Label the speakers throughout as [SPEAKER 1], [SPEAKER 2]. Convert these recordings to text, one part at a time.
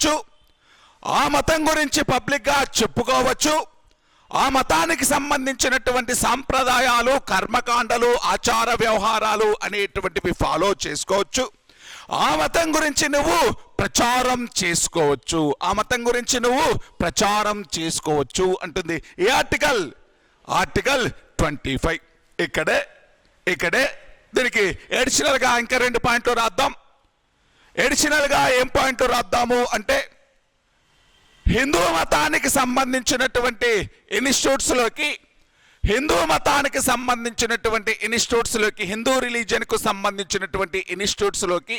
[SPEAKER 1] మాట్లాడవచ్చు, ఆ మతం గురించి పబ్లిక్గా చెప్పుకోవచ్చు, ఆ మతానికి సంబంధించినటువంటి సాంప్రదాయాలు, కర్మకాండలు, ఆచార వ్యవహారాలు అనేటువంటివి ఫాలో చేసుకోవచ్చు, ఆ మతం గురించి నువ్వు ప్రచారం చేసుకోవచ్చు, ఆ మతం గురించి నువ్వు ప్రచారం చేసుకోవచ్చు అంటుంది ఈ ఆర్టికల్ 25. ఇక్కడే దీనికి ఎడిషనల్గా ఇంకా 2 పాయింట్లు రాద్దాం. ఎడిషనల్గా ఏం పాయింట్లు రాద్దాము అంటే, హిందూ మతానికి సంబంధించినటువంటి ఇన్స్టిట్యూట్స్లోకి హిందూ రిలీజియన్కు సంబంధించినటువంటి ఇన్స్టిట్యూట్స్లోకి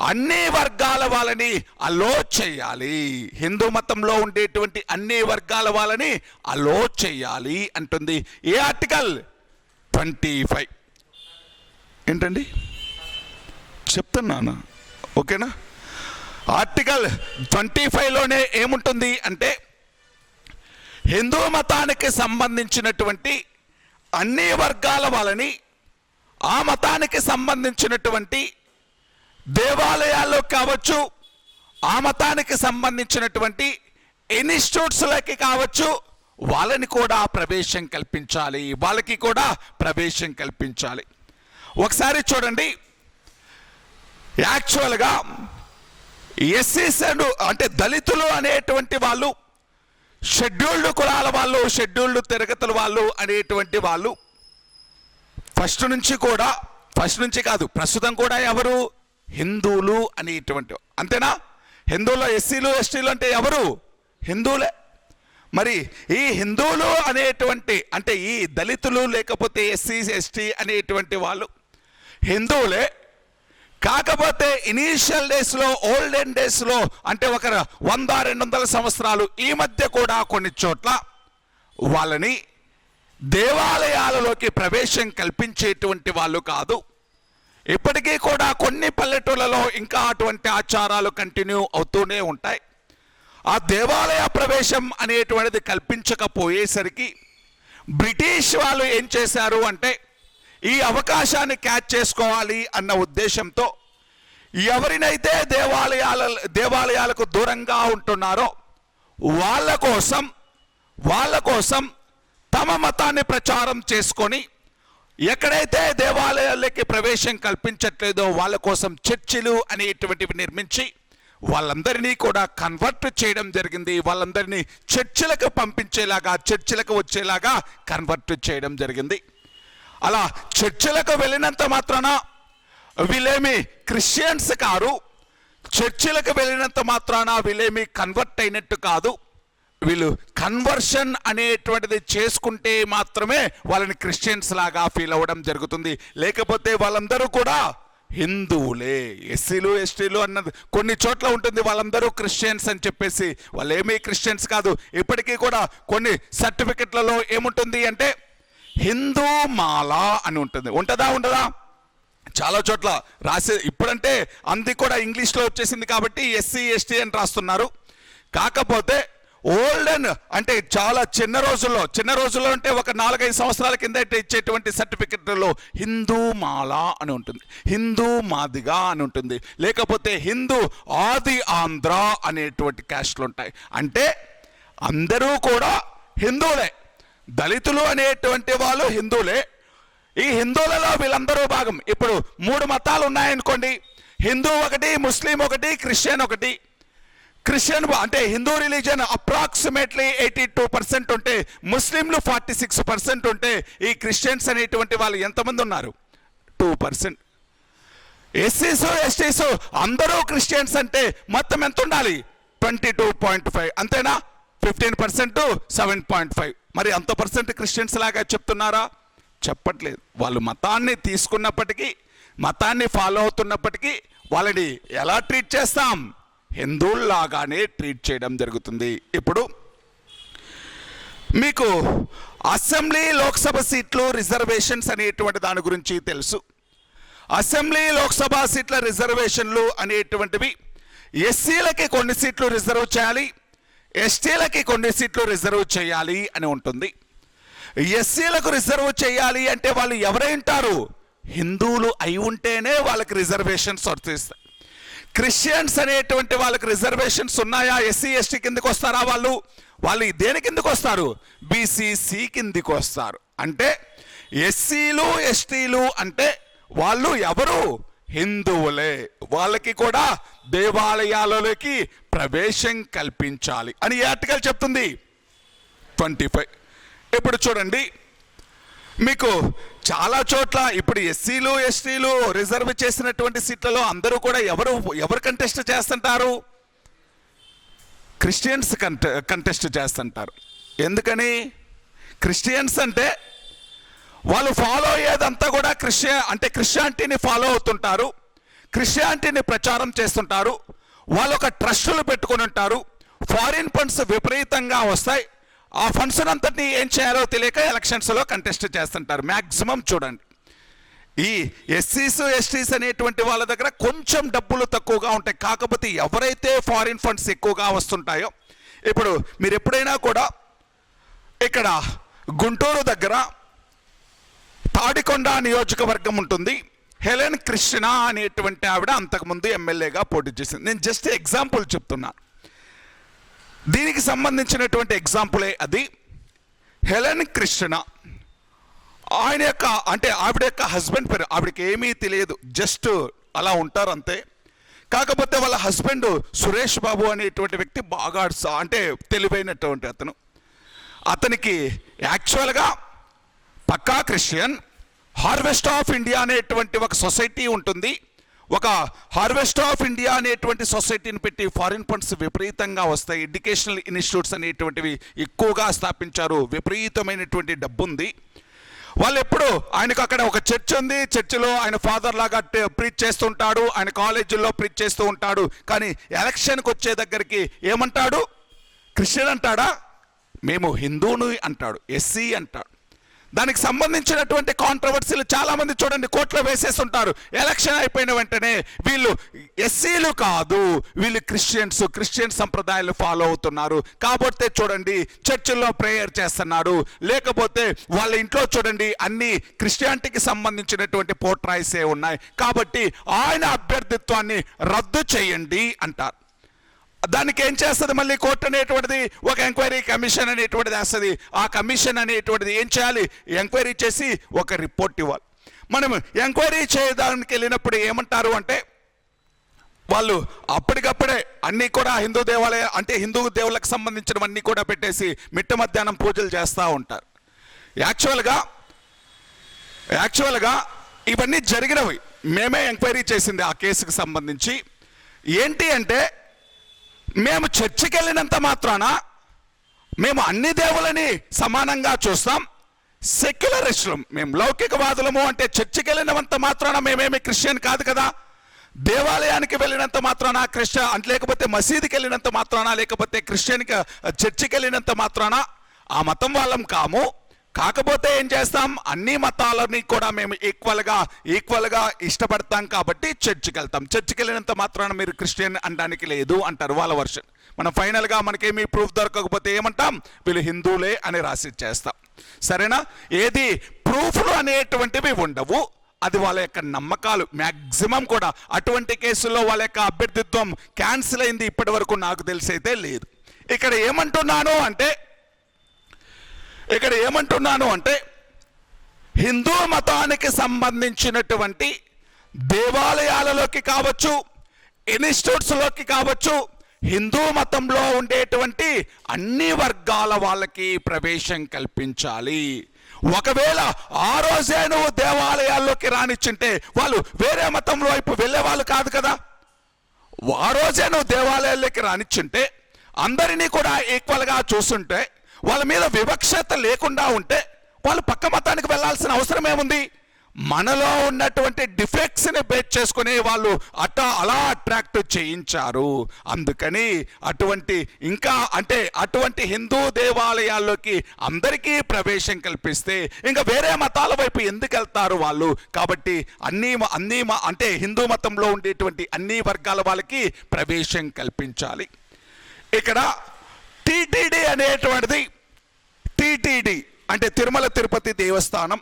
[SPEAKER 1] అన్ని వర్గాల వాళ్ళని అలో చేయాలి, హిందూ మతంలో ఉండేటువంటి అన్ని వర్గాల వాళ్ళని అలో చేయాలి అంటుంది ఈ ఆర్టికల్ 25. ఏంటండి చెప్తున్నాను, ఓకేనా? ఆర్టికల్ 25లోనే ఏముంటుంది అంటే, హిందూ మతానికి సంబంధించినటువంటి అన్ని వర్గాల వాళ్ళని ఆ మతానికి సంబంధించినటువంటి దేవాలయాల్లో కావచ్చు, ఆ మతానికి సంబంధించినటువంటి ఇన్స్టిట్యూట్స్లోకి కావచ్చు, వాళ్ళకి కూడా ప్రవేశం కల్పించాలి. ఒకసారి చూడండి, యాక్చువల్గా ఎస్సీస్ అంటే దళితులు అనేటువంటి వాళ్ళు, షెడ్యూల్డ్ కులాల వాళ్ళు, షెడ్యూల్డ్ తరగతుల వాళ్ళు అనేటువంటి వాళ్ళు ఫస్ట్ నుంచి కాదు ప్రస్తుతం కూడా ఎవరు? హిందువులు అనేటువంటి, అంతేనా? హిందువులు ఎస్సీలు ఎస్టీలు అంటే ఎవరు? హిందువులే. మరి ఈ హిందువులు అనేటువంటి అంటే ఈ దళితులు లేకపోతే ఎస్సీ ఎస్టీ అనేటువంటి వాళ్ళు హిందువులే. కాకపోతే ఇనీషియల్ డేస్లో, ఓల్డెన్ డేస్లో అంటే ఒక 100-200 సంవత్సరాలు ఈ మధ్య కూడా కొన్ని చోట్ల వాళ్ళని దేవాలయాలలోకి ప్రవేశం కల్పించేటువంటి వాళ్ళు కాదు. ఇప్పటికీ కూడా కొన్ని పల్లెటూళ్ళలో ఇంకా అటువంటి ఆచారాలు కంటిన్యూ అవుతూనే ఉంటాయి. ఆ దేవాలయ ప్రవేశం అనేటువంటిది కల్పించకపోయేసరికి బ్రిటిష్ వాళ్ళు ఏం చేశారు అంటే, ఈ అవకాశాన్ని క్యాచ్ చేసుకోవాలి అన్న ఉద్దేశంతో ఎవరినైతే దేవాలయాలకు దూరంగా ఉంటున్నారో వాళ్ళ కోసం తమ మతాన్ని ప్రచారం చేసుకొని, ఎక్కడైతే దేవాలయాలకి ప్రవేశం కల్పించట్లేదో వాళ్ళ కోసం చర్చిలు అనేటువంటివి నిర్మించి వాళ్ళందరినీ కూడా కన్వర్ట్ చేయడం జరిగింది. వాళ్ళందరినీ చర్చిలకు పంపించేలాగా, చర్చిలకు వచ్చేలాగా కన్వర్ట్ చేయడం జరిగింది. అలా చర్చిలకు వెళ్ళినంత మాత్రాన వీళ్ళేమి క్రిస్టియన్స్ కారు, చర్చిలకు వెళ్ళినంత మాత్రాన వీళ్ళేమి కన్వర్ట్ అయినట్టు కాదు. వీళ్ళు కన్వర్షన్ అనేటువంటిది చేసుకుంటే మాత్రమే వాళ్ళని క్రిస్టియన్స్ లాగా ఫీల్ అవ్వడం జరుగుతుంది. లేకపోతే వాళ్ళందరూ కూడా హిందువులే. ఎస్సీలు ఎస్టీలు అన్నది కొన్ని చోట్ల ఉంటుంది, వాళ్ళందరూ క్రిస్టియన్స్ అని చెప్పేసి వాళ్ళు ఏమీ క్రిస్టియన్స్ కాదు. ఇప్పటికీ కూడా కొన్ని సర్టిఫికెట్లలో ఏముంటుంది అంటే హిందూ మాల అని ఉంటుంది. ఉండదా? చాలా చోట్ల రాసే, ఇప్పుడంటే అంది కూడా ఇంగ్లీష్లో వచ్చేసింది కాబట్టి ఎస్సీ ఎస్టీ అని రాస్తున్నారు. కాకపోతే ఓల్డెన్ అంటే చాలా చిన్న రోజుల్లో అంటే ఒక 4-5 సంవత్సరాల కింద ఇచ్చేటువంటి సర్టిఫికెట్లో హిందూ మాల అని ఉంటుంది, హిందూ మాదిగా అని ఉంటుంది, లేకపోతే హిందూ ఆది ఆంధ్ర అనేటువంటి క్యాస్ట్లు ఉంటాయి. అంటే అందరూ కూడా హిందువులే. దళితులు అనేటువంటి వాళ్ళు హిందువులే. ఈ హిందువులలో వీళ్ళందరూ భాగం. ఇప్పుడు 3 మతాలు ఉన్నాయనుకోండి, హిందూ ఒకటి, ముస్లిం ఒకటి, క్రిస్టియన్ ఒకటి. క్రిస్టియన్ అంటే హిందూ రిలీజియన్ అప్రాక్సిమేట్లీ 82% ఉంటే, ముస్లింలు 46% ఉంటే, ఈ క్రిస్టియన్స్ అనేటువంటి వాళ్ళు ఎంతమంది ఉన్నారు? 2%. ఎస్సీస్ ఎస్టీస్ అందరూ క్రిస్టియన్స్ అంటే మొత్తం ఎంత ఉండాలి? 22.5. అంతేనా? 15% 7.5. మరి అంత పర్సెంట్ క్రిస్టియన్స్ లాగా చెప్తున్నారా? చెప్పట్లేదు. వాళ్ళు మతాన్ని తీసుకున్నప్పటికీ, మతాన్ని ఫాలో అవుతున్నప్పటికీ వాళ్ళని ఎలా ట్రీట్ చేస్తాం? హిందువుల్లాగానే ట్రీట్ చేయడం జరుగుతుంది. ఇప్పుడు మీకు అసెంబ్లీ లోక్సభ సీట్లు రిజర్వేషన్స్ అనేటువంటి దాని గురించి తెలుసు. అసెంబ్లీ లోక్సభ సీట్ల రిజర్వేషన్లు అనేటువంటివి ఎస్సీలకి కొన్ని సీట్లు రిజర్వ్ చేయాలి, ఎస్టీలకి కొన్ని సీట్లు రిజర్వ్ చేయాలి అని ఉంటుంది. ఎస్సీలకు రిజర్వ్ చేయాలి అంటే వాళ్ళు ఎవరై ఉంటారు? హిందువులు అయి ఉంటేనే వాళ్ళకి రిజర్వేషన్స్ వర్తిస్తాయి. క్రిస్టియన్స్ అనేటువంటి వాళ్ళకి రిజర్వేషన్స్ ఉన్నాయా? ఎస్సీ ఎస్టీ కిందకి వస్తారా? వాళ్ళు దేని కిందకి వస్తారు? బీసీసీ కిందకి వస్తారు. అంటే ఎస్సీలు ఎస్టీలు అంటే వాళ్ళు ఎవరు? హిందువులే. వాళ్ళకి కూడా దేవాలయాలలోకి ప్రవేశం కల్పించాలి అని ఈ ఆర్టికల్ చెప్తుంది. 25. ఇప్పుడు చూడండి, మీకు చాలా చోట్ల ఇప్పుడు ఎస్సీలు ఎస్టీలు రిజర్వ్ చేసినటువంటి సీట్లలో అందరూ కూడా ఎవరు కంటెస్ట్ చేస్తుంటారు? క్రిస్టియన్స్ కంటెస్ట్ చేస్తుంటారు. ఎందుకని? క్రిస్టియన్స్ అంటే వాళ్ళు ఫాలో అయ్యేదంతా కూడా క్రిస్టియానిటీని ఫాలో అవుతుంటారు, క్రిస్టియానిటీని ప్రచారం చేస్తుంటారు. వాళ్ళు ఒక ట్రస్టులు పెట్టుకుని ఉంటారు. ఫారిన్ ఫండ్స్ విపరీతంగా వస్తాయి. ఆ ఫండ్స్ అంతటిని ఏం చేయాలో తెలియక ఎలక్షన్స్లో కంటెస్ట్ చేస్తుంటారు. మ్యాక్సిమం చూడండి, ఈ ఎస్సీస్ ఎస్టీస్ అనేటువంటి వాళ్ళ దగ్గర కొంచెం డబ్బులు తక్కువగా ఉంటాయి. కాకపోతే ఎవరైతే ఫారిన్ ఫండ్స్ ఎక్కువగా వస్తుంటాయో, ఇప్పుడు మీరు ఎప్పుడైనా కూడా ఇక్కడ గుంటూరు దగ్గర తాడికొండ నియోజకవర్గం ఉంటుంది. హెలెన్ కృష్ణ అనేటువంటి ఆవిడ అంతకుముందు ఎమ్మెల్యేగా పోటీ చేసింది. నేను జస్ట్ ఎగ్జాంపుల్ చెప్తున్నాను, దీనికి సంబంధించినటువంటి ఎగ్జాంపులే అది. హెలెన్ కృష్ణ ఆయన యొక్క ఆవిడ యొక్క హస్బెండ్ పేరు ఆవిడకి ఏమీ తెలియదు, జస్ట్ అలా ఉంటారు అంతే. కాకపోతే వాళ్ళ హస్బెండ్ సురేష్ బాబు అనేటువంటి వ్యక్తి బాగా తెలివైనటువంటి అతనికి యాక్చువల్గా పక్కా క్రిస్టియన్. హార్వెస్ట్ ఆఫ్ ఇండియా అనేటువంటి ఒక సొసైటీ ఉంటుంది. ఒక హార్వెస్ట్ ఆఫ్ ఇండియా అనేటువంటి సొసైటీని పెట్టి ఫారిన్ ఫండ్స్ విపరీతంగా వస్తాయి. ఎడ్యుకేషనల్ ఇన్స్టిట్యూట్స్ అనేటువంటివి ఎక్కువగా స్థాపించారు. విపరీతమైనటువంటి డబ్బు ఉంది. వాళ్ళు ఎప్పుడు ఆయనకు అక్కడ ఒక చర్చ్ ఉంది, చర్చిలో ఆయన ఫాదర్ లాగా ప్రీచ్ చేస్తుంటాడు, ఆయన కాలేజీల్లో ప్రీచ్ చేస్తూ ఉంటాడు. కానీ ఎలక్షన్కి వచ్చే దగ్గరికి ఏమంటాడు? క్రిస్టియన్ అంటాడా? మేము హిందూని అంటాడు, ఎస్సీ అంటాడు. దానికి సంబంధించినటువంటి కాంట్రవర్సీలు చాలామంది చూడండి కోర్టులో వేసేస్తుంటారు. ఎలక్షన్ అయిపోయిన వెంటనే వీళ్ళు ఎస్సీలు కాదు, వీళ్ళు క్రిస్టియన్ సంప్రదాయాలు ఫాలో అవుతున్నారు కాబట్టి చూడండి చర్చిల్లో ప్రేయర్ చేస్తున్నారు. లేకపోతే వాళ్ళ ఇంట్లో చూడండి అన్ని క్రిస్టియానిటీకి సంబంధించినటువంటి పోర్ట్రాయిసే ఉన్నాయి కాబట్టి ఆయన అభ్యర్థిత్వాన్ని రద్దు చేయండి అంటారు. దానికి ఏం చేస్తుంది మళ్ళీ కోర్టు అనేటువంటిది? ఒక ఎంక్వైరీ కమిషన్ అనేటువంటిది వేస్తుంది. ఆ కమిషన్ అనేటువంటిది ఏం చేయాలి? ఎంక్వైరీ చేసి ఒక రిపోర్ట్ ఇవ్వాలి. మనం ఎంక్వైరీ చేయడానికి వెళ్ళినప్పుడు ఏమంటారు అంటే, వాళ్ళు అప్పటికప్పుడే అన్నీ కూడా హిందూ దేవుళ్ళకి సంబంధించినవన్నీ కూడా పెట్టేసి మిట్ట మధ్యాహ్నం పూజలు చేస్తూ ఉంటారు. యాక్చువల్గా ఇవన్నీ జరిగినవి. మేమే ఎంక్వైరీ చేసింది ఆ కేసుకు సంబంధించి. ఏంటి అంటే, మేము చర్చికి వెళ్ళినంత మాత్రాన మేము అన్ని దేవులని సమానంగా చూస్తాం. సెక్యులరిస్టులం, మేము లౌకికవాదులము అంటే చర్చికి వెళ్ళినంత మాత్రాన మేమేమి క్రిస్టియన్ కాదు కదా. దేవాలయానికి వెళ్ళినంత మాత్రాన లేకపోతే మసీదుకి వెళ్ళినంత మాత్రాన, లేకపోతే చర్చికి వెళ్ళినంత మాత్రాన ఆ మతం వాళ్ళం కాము. కాకపోతే ఏం చేస్తాం? అన్ని మతాలని కూడా మేము ఈక్వల్గా ఇష్టపడతాం కాబట్టి చర్చికి వెళ్తాం. చర్చికి వెళ్ళినంత మాత్రాన మీరు క్రిస్టియన్ అనడానికి లేదు అంటారు వాళ్ళ వర్షన్. మనం ఫైనల్గా మనకేమీ ప్రూఫ్ దొరకకపోతే ఏమంటాం? వీళ్ళు హిందువులే అని రాసి చేస్తాం. సరేనా? ఏది ప్రూఫ్లు అనేటువంటివి ఉండవు, అది వాళ్ళ యొక్క నమ్మకాలు. మ్యాక్సిమం కూడా అటువంటి కేసుల్లో వాళ్ళ యొక్క అభ్యర్థిత్వం క్యాన్సిల్ అయింది ఇప్పటి వరకు నాకు తెలిసైతే లేదు. ఇక్కడ ఏమంటున్నాను అంటే హిందూ మతానికి సంబంధించినటువంటి దేవాలయాలలోకి కావచ్చు, ఇన్స్టిట్యూట్స్లోకి కావచ్చు, హిందూ మతంలో ఉండేటువంటి అన్ని వర్గాల వాళ్ళకి ప్రవేశం కల్పించాలి. ఒకవేళ ఆ రోజే నువ్వు దేవాలయాల్లోకి రానిచ్చుంటే వాళ్ళు వేరే మతంలో వైపు వెళ్ళే వాళ్ళు కాదు కదా. ఆ రోజే నువ్వు దేవాలయాల్లోకి రానిచ్చుంటే, అందరినీ కూడా ఈక్వల్గా చూస్తుంటే, వాళ్ళ మీద వివక్షత లేకుండా ఉంటే వాళ్ళు పక్క మతానికి వెళ్ళాల్సిన అవసరం ఏముంది? మనలో ఉన్నటువంటి డిఫెక్ట్స్ని బేస్ చేసుకుని వాళ్ళు అలా అట్రాక్ట్ చేయించారు. అందుకని అటువంటి హిందూ దేవాలయాల్లోకి అందరికీ ప్రవేశం కల్పిస్తే ఇంకా వేరే మతాల వైపు ఎందుకు వెళ్తారు వాళ్ళు? కాబట్టి హిందూ మతంలో ఉండేటువంటి అన్ని వర్గాల వాళ్ళకి ప్రవేశం కల్పించాలి. ఇక్కడ టీటీడీ అనేటువంటిది, టీటీడీ అంటే తిరుమల తిరుపతి దేవస్థానం,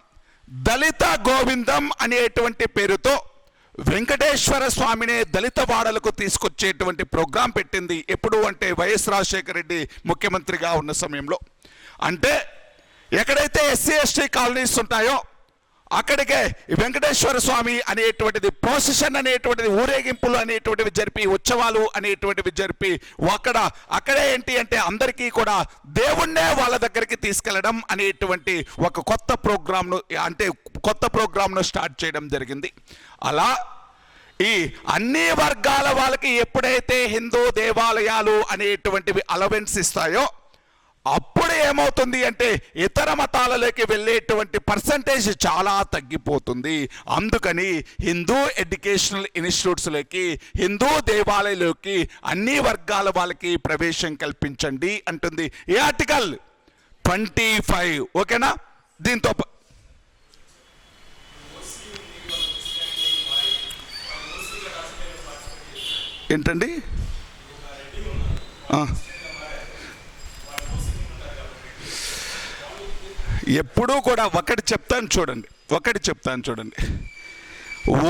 [SPEAKER 1] దళిత గోవిందం అనేటువంటి పేరుతో వెంకటేశ్వర స్వామిని దళిత వాడలకు తీసుకొచ్చేటువంటి ప్రోగ్రాం పెట్టింది. ఎప్పుడు అంటే వైఎస్ రాజశేఖర రెడ్డి ముఖ్యమంత్రిగా ఉన్న సమయంలో. అంటే ఎక్కడైతే ఎస్సీ ఎస్టీ కాలనీస్ ఉంటాయో అక్కడికే వెంకటేశ్వర స్వామి అనేటువంటిది ప్రొసెషన్ అనేటువంటిది, ఊరేగింపులు అనేటువంటివి జరిపి, ఉత్సవాలు అనేటువంటివి జరిపి అక్కడే ఏంటి అంటే అందరికీ కూడా దేవుణ్ణే వాళ్ళ దగ్గరికి తీసుకెళ్లడం అనేటువంటి ఒక కొత్త ప్రోగ్రామ్ను స్టార్ట్ చేయడం జరిగింది. అలా ఈ అన్ని వర్గాల వాళ్ళకి ఎప్పుడైతే హిందూ దేవాలయాలు అనేటువంటివి అలవెన్స్ ఇస్తాయో అప్పుడు ఏమవుతుంది అంటే ఇతర మతాలలోకి వెళ్ళేటువంటి పర్సంటేజ్ చాలా తగ్గిపోతుంది. అందుకని హిందూ ఎడ్యుకేషనల్ ఇన్స్టిట్యూట్స్లోకి, హిందూ దేవాలయాలలోకి అన్ని వర్గాల వాళ్ళకి ప్రవేశం కల్పించండి అంటుంది ఈ ఆర్టికల్ 25. ఓకేనా? దీంతో ఏంటండి ఎప్పుడూ కూడా ఒకటి చెప్తాను చూడండి,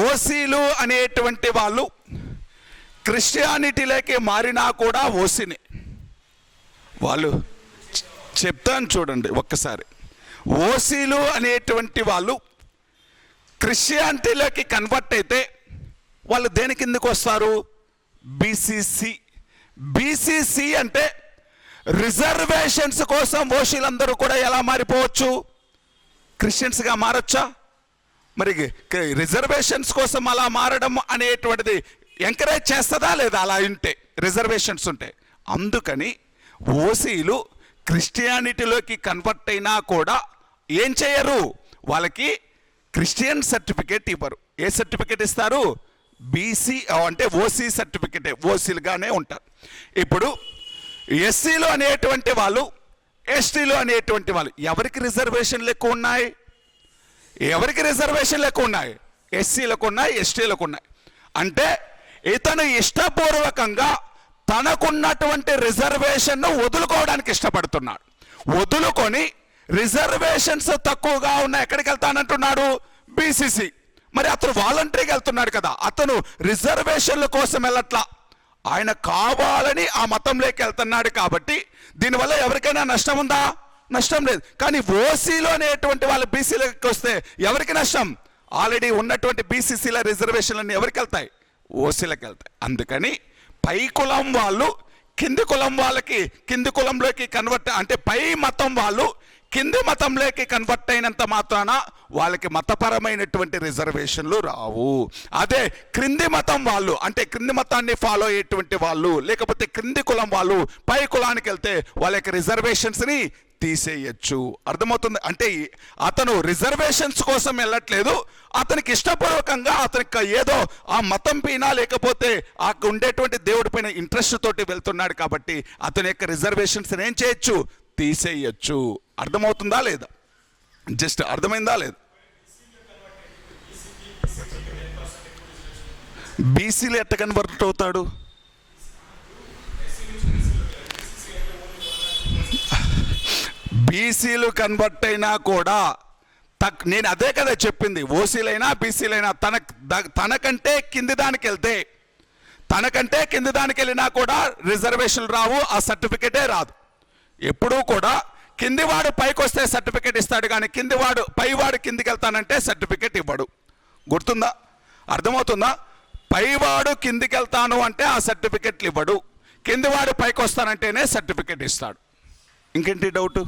[SPEAKER 1] ఓసీలు అనేటువంటి వాళ్ళు క్రిస్టియానిటీలోకి మారినా కూడా ఓసీని వాళ్ళు. చెప్తాను చూడండి ఒక్కసారి. ఓసీలు అనేటువంటి వాళ్ళు క్రిస్టియానిటీలోకి కన్వర్ట్ అయితే వాళ్ళు దేని కిందకు వస్తారు? బీసీసీ అంటే రిజర్వేషన్స్ కోసం ఓసీలందరూ కూడా ఎలా మారిపోవచ్చు? క్రిస్టియన్స్గా మారొచ్చా? మరి రిజర్వేషన్స్ కోసం అలా మారడం అనేటువంటిది ఎంకరేజ్ చేస్తుందా లేదా? అలా ఉంటే, రిజర్వేషన్స్ ఉంటే. అందుకని ఓసీలు క్రిస్టియానిటీలోకి కన్వర్ట్ అయినా కూడా ఏం చేయరు, వాళ్ళకి క్రిస్టియన్ సర్టిఫికేట్ ఇవ్వరు. ఏ సర్టిఫికేట్ ఇస్తారు? బీసీ అంటే ఓసీ సర్టిఫికేటే, ఓసీలుగానే ఉంటారు. ఇప్పుడు ఎస్సీలు అనేటువంటి వాళ్ళు, ఎస్టీలు అనేటువంటి వాళ్ళు ఎవరికి రిజర్వేషన్లు ఎక్కువ ఉన్నాయి? ఎస్సీలకు ఉన్నాయి, ఎస్టీలకు ఉన్నాయి. అంటే ఇతను ఇష్టపూర్వకంగా తనకున్నటువంటి రిజర్వేషన్ను వదులుకోవడానికి ఇష్టపడుతున్నాడు. వదులుకొని రిజర్వేషన్స్ తక్కువగా ఉన్న ఎక్కడికి వెళ్తానంటున్నాడు? బీసీసీ. మరి అతను వాలంటరీగా వెళ్తున్నాడు కదా, అతను రిజర్వేషన్ల కోసం వెళ్ళట్లా, ఆయన కావాలని ఆ మతంలోకి వెళ్తున్నాడు. కాబట్టి దీనివల్ల ఎవరికైనా నష్టం ఉందా? నష్టం లేదు. కానీ ఓసీలో అనేటువంటి వాళ్ళు బీసీలోకి వస్తే ఎవరికి నష్టం? ఆల్రెడీ ఉన్నటువంటి బీసీసీల రిజర్వేషన్లన్నీ ఎవరికి వెళ్తాయి? ఓసీలకు వెళ్తాయి. అందుకని పై కులం వాళ్ళు కింది కులం వాళ్ళకి, కింది కులంలోకి కన్వర్ట్ అంటే పై మతం వాళ్ళు కింది మతంలోకి కన్వర్ట్ అయినంత మాత్రాన వాళ్ళకి మతపరమైనటువంటి రిజర్వేషన్లు రావు. అదే క్రింది మతం వాళ్ళు అంటే క్రింది మతాన్ని ఫాలో అయ్యేటువంటి వాళ్ళు, లేకపోతే క్రింది కులం వాళ్ళు పై కులానికి వెళ్తే వాళ్ళకి రిజర్వేషన్స్ని తీసేయచ్చు. అర్థమవుతుంది? అంటే అతను రిజర్వేషన్స్ కోసం వెళ్ళట్లేదు, అతనికి ఇష్టపూర్వకంగా అతనికి ఏదో ఆ మతం పైన లేకపోతే ఆ ఉండేటువంటి దేవుడి పైన ఇంట్రెస్ట్ తోటి వెళ్తున్నాడు. కాబట్టి అతని యొక్క రిజర్వేషన్స్ ఏం చేయొచ్చు? తీసేయచ్చు. అర్థమవుతుందా లేదా? జస్ట్ అర్థమైందా లేదా? బీసీలు ఎట్ట కన్వర్ట్ అవుతాడు? బీసీలు కన్వర్ట్ అయినా కూడా నేను అదే కదా చెప్పింది, ఓసీలైనా బీసీలైనా తనకంటే కింది దానికి వెళ్ళినా కూడా రిజర్వేషన్లు రావు, ఆ సర్టిఫికేటే రాదు. ఎప్పుడూ కూడా కిందివాడు పైకి వస్తే సర్టిఫికేట్ ఇస్తాడు, కానీ పైవాడు కిందికి వెళ్తానంటే సర్టిఫికేట్ ఇవ్వడు. గుర్తుందా? అర్థమవుతుందా? పైవాడు కిందికి వెళ్తాను అంటే ఆ సర్టిఫికేట్లు ఇవ్వడు, కిందివాడు పైకి వస్తానంటేనే సర్టిఫికేట్ ఇస్తాడు. ఇంకేంటి డౌట్?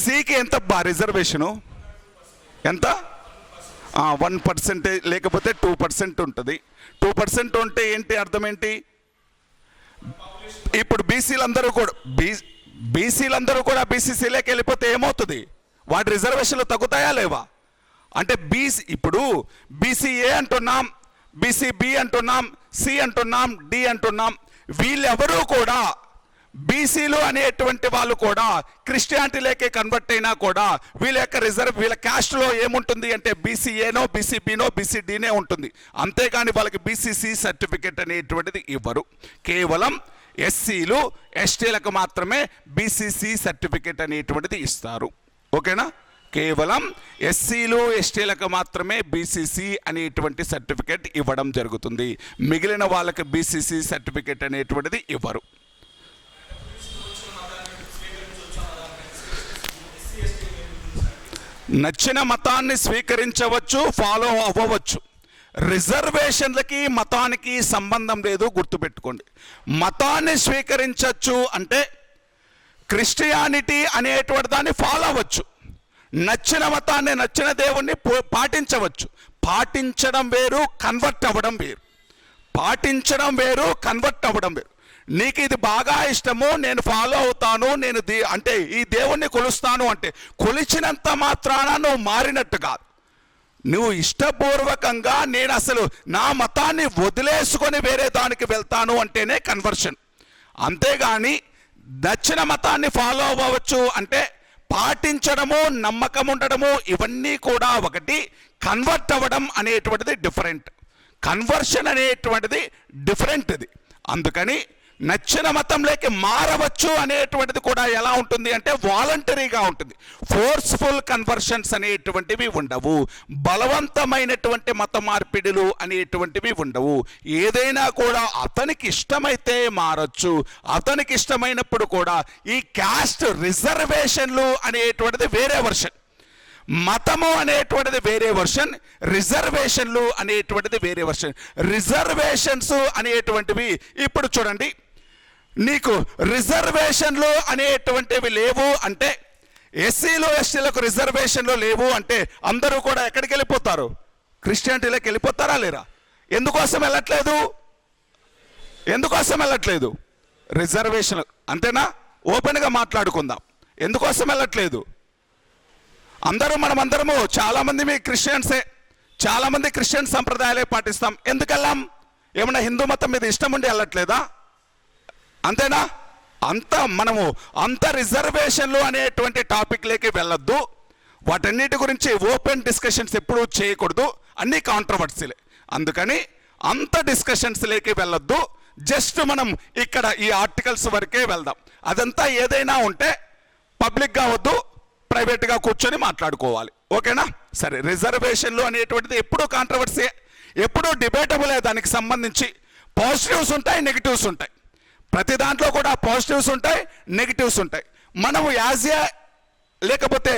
[SPEAKER 1] సికి ఎంత రిజర్వేషను? ఎంత? 1% లేకపోతే 2% ఉంటుంది. 2% ఉంటే ఏంటి అర్థం ఏంటి? ఇప్పుడు బీసీలందరూ కూడా బీసీసీలోకి వెళ్ళిపోతే ఏమవుతుంది? వాటి రిజర్వేషన్లు తగ్గుతాయా లేవా? అంటే ఇప్పుడు బీసీఏ అంటున్నాం, బీసీబీ అంటున్నాం, సి అంటున్నాం, డి అంటున్నాం. వీళ్ళెవరూ కూడా బీసీలు అనేటువంటి వాళ్ళు కూడా క్రిస్టియానిటీలోకి కన్వర్ట్ అయినా కూడా వీళ్ళ యొక్క వీళ్ళ క్యాస్ట్లో ఏముంటుంది అంటే బీసీఏనో, బీసీబీనో, బీసీడీనే ఉంటుంది. అంతేగాని వాళ్ళకి బీసీసీ సర్టిఫికేట్ అనేటువంటిది ఇవ్వరు. కేవలం ఎస్సీలు ఎస్టీలకు మాత్రమే బీసీసీ సర్టిఫికేట్ అనేటువంటిది ఇస్తారు. ఓకేనా? కేవలం ఎస్సీలు ఎస్టీలకు మాత్రమే బీసీసీ అనేటువంటి సర్టిఫికేట్ ఇవ్వడం జరుగుతుంది. మిగిలిన వాళ్ళకి బీసీసీ సర్టిఫికేట్ అనేటువంటిది ఇవ్వరు. నచ్చిన మతాన్ని స్వీకరించవచ్చు, ఫాలో అవ్వవచ్చు. రిజర్వేషన్లకి మతానికి సంబంధం లేదు, గుర్తుపెట్టుకోండి. మతాన్ని స్వీకరించవచ్చు అంటే క్రిస్టియానిటీ అనేటువంటి దాన్ని ఫాలో అవ్వచ్చు. నచ్చిన మతాన్ని, నచ్చిన దేవుణ్ణి పాటించవచ్చు. పాటించడం వేరు, కన్వర్ట్ అవ్వడం వేరు. పాటించడం వేరు, కన్వర్ట్ అవ్వడం వేరు. నీకు ఇది బాగా ఇష్టము, నేను ఫాలో అవుతాను, నేను అంటే ఈ దేవుణ్ణి కొలుస్తాను అంటే కొలిచినంత మాత్రాన నువ్వు మారినట్టు కాదు. నువ్వు ఇష్టపూర్వకంగా నేను అసలు నా మతాన్ని వదిలేసుకొని వేరే దానికి వెళ్తాను అంటేనే కన్వర్షన్. అంతేగాని నచ్చిన మతాన్ని ఫాలో అవ్వచ్చు అంటే పాటించడము, నమ్మకం ఉండడము ఇవన్నీ కూడా ఒకటి. కన్వర్ట్ అవ్వడం అనేటువంటిది డిఫరెంట్. కన్వర్షన్ అనేటువంటిది డిఫరెంట్. ఇది అందుకని నచ్చిన మతంలోకి మారవచ్చు అనేటువంటిది కూడా ఎలా ఉంటుంది అంటే వాలంటరీగా ఉంటుంది. ఫోర్స్ఫుల్ కన్వర్షన్స్ అనేటువంటివి ఉండవు. బలవంతమైనటువంటి మత మార్పిడులు అనేటువంటివి ఉండవు. ఏదైనా కూడా అతనికి ఇష్టమైతే మారచ్చు. అతనికి ఇష్టమైనప్పుడు కూడా ఈ క్యాస్ట్ రిజర్వేషన్లు అనేటువంటిది వేరే వర్షన్. మతము అనేటువంటిది వేరే వర్షన్, రిజర్వేషన్లు అనేటువంటిది వేరే వర్షన్. రిజర్వేషన్స్ అనేటువంటివి ఇప్పుడు చూడండి, నీకు రిజర్వేషన్లు అనేటువంటివి లేవు అంటే, ఎస్సీలు ఎస్టీలకు రిజర్వేషన్లు లేవు అంటే అందరూ కూడా ఎక్కడికి వెళ్ళిపోతారు? క్రిస్టియానిటీలోకి వెళ్ళిపోతారా లేరా? ఎందుకోసం వెళ్ళట్లేదు? ఎందుకోసం వెళ్ళట్లేదు? రిజర్వేషన్. అంతేనా? ఓపెన్గా మాట్లాడుకుందాం. ఎందుకోసం వెళ్ళట్లేదు? మనమందరము చాలామంది మీ క్రిస్టియన్సే, చాలామంది క్రిస్టియన్ సంప్రదాయాలే పాటిస్తాం. ఎందుకు వెళ్ళాం? ఏమన్నా హిందూ మతం మీద ఇష్టం ఉండి వెళ్ళట్లేదా? అంతేనా? మనము రిజర్వేషన్లు అనేటువంటి టాపిక్లోకి వెళ్ళొద్దు. వాటన్నిటి గురించి ఓపెన్ డిస్కషన్స్ ఎప్పుడూ చేయకూడదు, అన్నీ కాంట్రవర్సీలే. అందుకని డిస్కషన్స్లోకి వెళ్ళొద్దు. జస్ట్ మనం ఇక్కడ ఈ ఆర్టికల్స్ వరకే వెళ్దాం. అదంతా ఏదైనా ఉంటే పబ్లిక్గా వద్దు, ప్రైవేట్గా కూర్చొని మాట్లాడుకోవాలి. ఓకేనా? సరే, రిజర్వేషన్లు అనేటువంటిది ఎప్పుడూ కాంట్రవర్సీ, ఎప్పుడూ డిబేటబులే. దానికి సంబంధించి పాజిటివ్స్ ఉంటాయి, నెగిటివ్స్ ఉంటాయి. ప్రతి దాంట్లో కూడా పాజిటివ్స్ ఉంటాయి, నెగిటివ్స్ ఉంటాయి. మనము లేకపోతే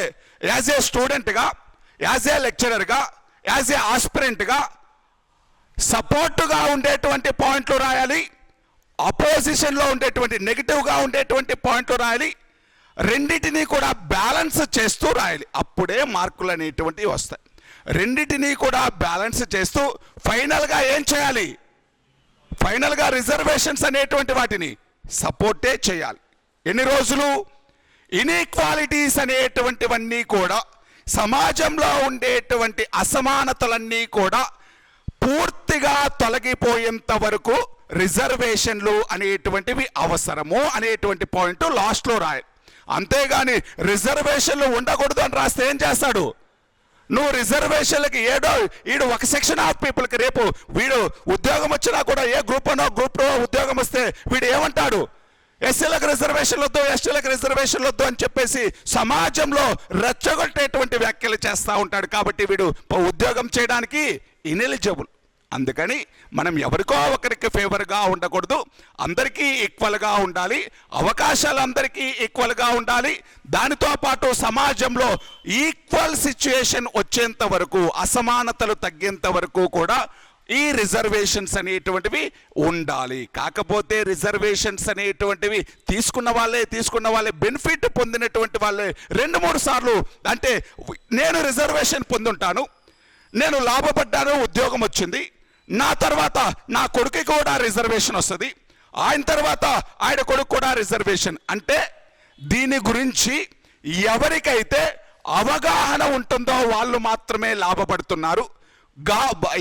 [SPEAKER 1] యాజ్ ఏ స్టూడెంట్గా, యాజ్ ఏ లెక్చరర్గా, యాజ్ ఏ ఆస్పిరెంట్గా సపోర్టుగా ఉండేటువంటి పాయింట్లు రాయాలి, అపోజిషన్లో ఉండేటువంటి నెగిటివ్గా ఉండేటువంటి పాయింట్లు రాయాలి. రెండింటినీ కూడా బ్యాలెన్స్ చేస్తూ రాయాలి. అప్పుడే మార్కులు అనేటువంటివి వస్తాయి. రెండింటినీ కూడా బ్యాలెన్స్ చేస్తూ ఫైనల్గా ఏం చేయాలి? ఫైనల్గా రిజర్వేషన్స్ అనేటువంటి వాటిని సపోర్టే చేయాలి. ఎన్ని రోజులు? ఇన్ఈక్వాలిటీస్ అనేటువంటివన్నీ కూడా, సమాజంలో ఉండేటువంటి అసమానతలన్నీ కూడా పూర్తిగా తొలగిపోయేంత వరకు రిజర్వేషన్లు అనేటువంటివి అవసరము అనేటువంటి పాయింట్ లాస్ట్లో రాయాలి. అంతేగాని రిజర్వేషన్లు ఉండకూడదు అని రాస్తే ఏం చేస్తాడు? నువ్వు రిజర్వేషన్లకి ఈడు ఒక సెక్షన్ ఆఫ్ పీపుల్కి రేపు వీడు ఉద్యోగం వచ్చినా కూడా ఏ గ్రూప్లో ఉద్యోగం వస్తే వీడు ఏమంటాడు? ఎస్సీలకు రిజర్వేషన్లు వద్దు, ఎస్టీలకు రిజర్వేషన్లు వద్దు అని చెప్పేసి సమాజంలో రెచ్చగొట్టేటువంటి వ్యాఖ్యలు చేస్తూ ఉంటాడు. కాబట్టి వీడు ఉద్యోగం చేయడానికి ఇనెలిజిబుల్. అందుకని మనం ఎవరికో ఒకరికి ఫేవర్గా ఉండకూడదు, అందరికీ ఈక్వల్గా ఉండాలి, అవకాశాలు అందరికీ ఈక్వల్గా ఉండాలి. దానితో పాటు సమాజంలో ఈక్వల్ సిచ్యుయేషన్ వచ్చేంత వరకు, అసమానతలు తగ్గేంత వరకు కూడా ఈ రిజర్వేషన్స్ అనేటువంటివి ఉండాలి. కాకపోతే రిజర్వేషన్స్ అనేటువంటివి తీసుకున్న వాళ్ళే బెనిఫిట్ పొందినటువంటి వాళ్ళే 2-3 సార్లు, అంటే నేను రిజర్వేషన్ పొందుంటాను, నేను లాభపడ్డాను, ఉద్యోగం వచ్చింది, నా తర్వాత నా కొడుకు కూడా రిజర్వేషన్ వస్తుంది, ఆయన తర్వాత ఆయన కొడుకు కూడా రిజర్వేషన్. అంటే దీని గురించి ఎవరికైతే అవగాహన ఉంటుందో వాళ్ళు మాత్రమే లాభపడుతున్నారు.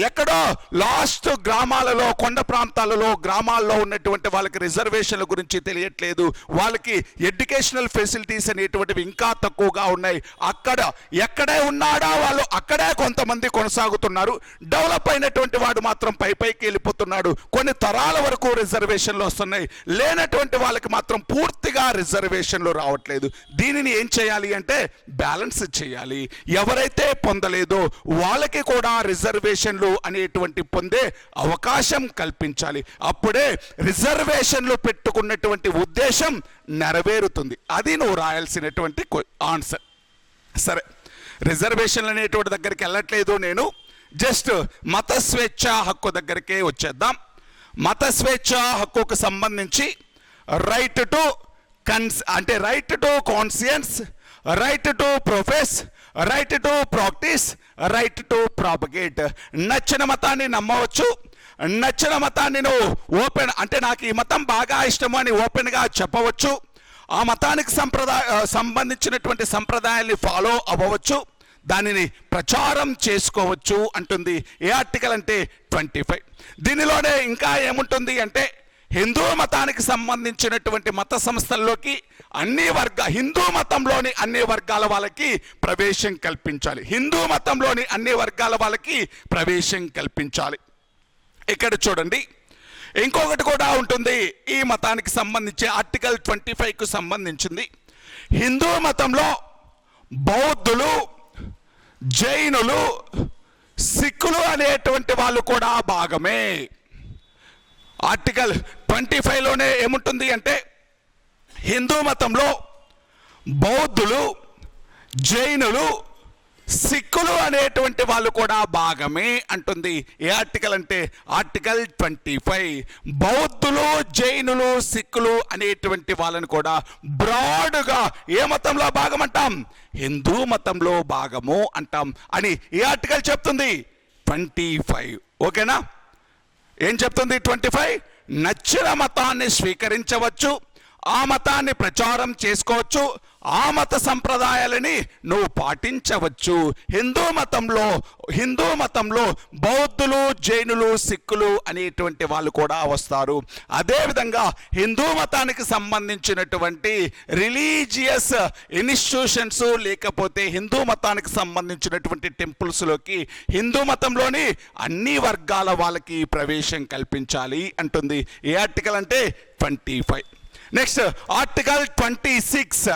[SPEAKER 1] ఎక్కడో లాస్ట్ గ్రామాలలో, కొండ ప్రాంతాలలో, గ్రామాల్లో ఉన్నటువంటి వాళ్ళకి రిజర్వేషన్ల గురించి తెలియట్లేదు. వాళ్ళకి ఎడ్యుకేషనల్ ఫెసిలిటీస్ అనేటువంటివి ఇంకా తక్కువగా ఉన్నాయి. అక్కడ ఎక్కడే ఉన్నాడా వాళ్ళు అక్కడే కొంతమంది కొనసాగుతున్నారు. డెవలప్ అయినటువంటి వాడు మాత్రం పైకి వెళ్ళిపోతున్నాడు. కొన్ని తరాల వరకు రిజర్వేషన్లు వస్తున్నాయి. లేనటువంటి వాళ్ళకి మాత్రం పూర్తిగా రిజర్వేషన్లు రావట్లేదు. దీనిని ఏం చేయాలి అంటే బ్యాలెన్స్ చేయాలి. ఎవరైతే పొందలేదో వాళ్ళకి కూడా రిజర్వేషన్లు అనేటువంటి పొందే అవకాశం కల్పించాలి. అప్పుడే రిజర్వేషన్లు పెట్టుకున్నటువంటి ఉద్దేశం నెరవేరుతుంది. అది నువ్వు రాయాల్సినటువంటి ఆన్సర్. సరే, రిజర్వేషన్లు అనేటువంటి దగ్గరికి వెళ్ళట్లేదు నేను, జస్ట్ మత స్వేచ్ఛ హక్కు దగ్గరికే వచ్చేద్దాం. మత స్వేచ్ఛ హక్కుకు సంబంధించి right to right to conscience, right to profess, right to practice, right to propagate. నచ్చిన మతాన్ని నమ్మవచ్చు, నచ్చిన మతాన్ని నువ్వు ఓపెన్ అంటే నాకు ఈ మతం బాగా ఇష్టము అని ఓపెన్గా చెప్పవచ్చు. ఆ మతానికి సంబంధించినటువంటి సంప్రదాయాల్ని ఫాలో అవ్వవచ్చు, దానిని ప్రచారం చేసుకోవచ్చు అంటుంది. ఏ ఆర్టికల్ అంటే 25. దీనిలోనే ఇంకా ఏముంటుంది అంటే హిందూ మతానికి సంబంధించినటువంటి మత సంస్థల్లోకి హిందూ మతంలోని అన్ని వర్గాల వాళ్ళకి ప్రవేశం కల్పించాలి. హిందూ మతంలోని అన్ని వర్గాల వాళ్ళకి ప్రవేశం కల్పించాలి. ఇక్కడ చూడండి, ఇంకొకటి కూడా ఉంటుంది ఈ మతానికి సంబంధించి. ఆర్టికల్ 25కు సంబంధించింది. హిందూ మతంలో బౌద్ధులు, జైనులు, సిక్కులు అనేటువంటి వాళ్ళు కూడా భాగమే. ఆర్టికల్ 25లోనే ఏముంటుంది అంటే హిందూ మతంలో బౌద్ధులు, జైనులు, సిక్కులు అనేటువంటి వాళ్ళు కూడా భాగమే అంటుంది. ఏ ఆర్టికల్ అంటే ఆర్టికల్ 25. బౌద్ధులు, జైనులు, సిక్కులు అనేటువంటి వాళ్ళని కూడా బ్రాడ్గా ఏ మతంలో భాగం అంటాం? హిందూ మతంలో భాగము అంటాం అని ఏ ఆర్టికల్ చెప్తుంది? 25. ఓకేనా? ఏం చెప్తుంది 25? నచ్చిన మతాన్ని స్వీకరించవచ్చు, ఆ మతాన్ని ప్రచారం చేసుకోవచ్చు, ఆ మత సంప్రదాయాలని నువ్వు పాటించవచ్చు. హిందూ మతంలో బౌద్ధులు, జైనులు, సిక్కులు అనేటువంటి వాళ్ళు కూడా వస్తారు. అదేవిధంగా హిందూ మతానికి సంబంధించినటువంటి రిలీజియస్ ఇన్స్టిట్యూషన్స్ లేకపోతే హిందూ మతానికి సంబంధించినటువంటి టెంపుల్స్లోకి హిందూ మతంలోని అన్ని వర్గాల వాళ్ళకి ప్రవేశం కల్పించాలి అంటుంది. ఏ ఆర్టికల్ అంటే 25. Next article 26.